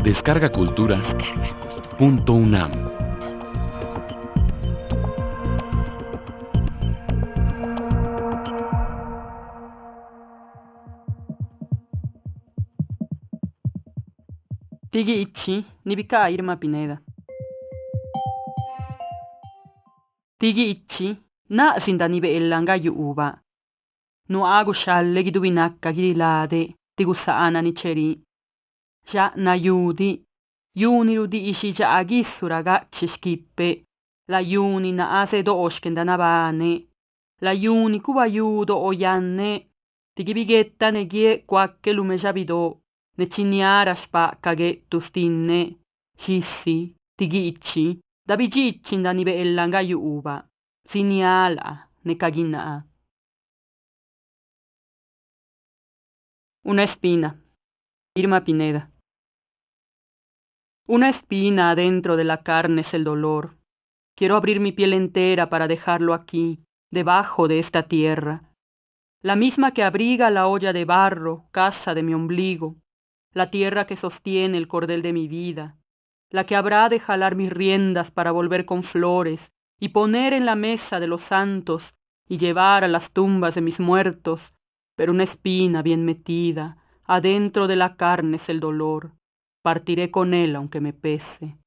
Descarga Cultura.unam. Tigi ichi, nibika Irma Pineda. Tigi ichi, na sinda nibe elanga yuuba. No agu shalle gidubinakka girilade, tigu saana ni cheri. Ja na yuni di ishi ja agissuraga cishkippe. La yuni na ase do oshkenda na bane. La yuni kuba yudo oyanne. Tigi bigetta ne gie quacche lume jabido. Ne ciniara spaccaghe tustinne. Hissi, tigi ichi, da bigicci da nibe ellanga yuuba. Siniala, ne caginaa. Una espina. Irma Pineda. Una espina adentro de la carne es el dolor. Quiero abrir mi piel entera para dejarlo aquí, debajo de esta tierra. La misma que abriga la olla de barro, casa de mi ombligo. La tierra que sostiene el cordel de mi vida. La que habrá de jalar mis riendas para volver con flores y poner en la mesa de los santos y llevar a las tumbas de mis muertos, pero una espina bien metida, adentro de la carne es el dolor. Partiré con él aunque me pese.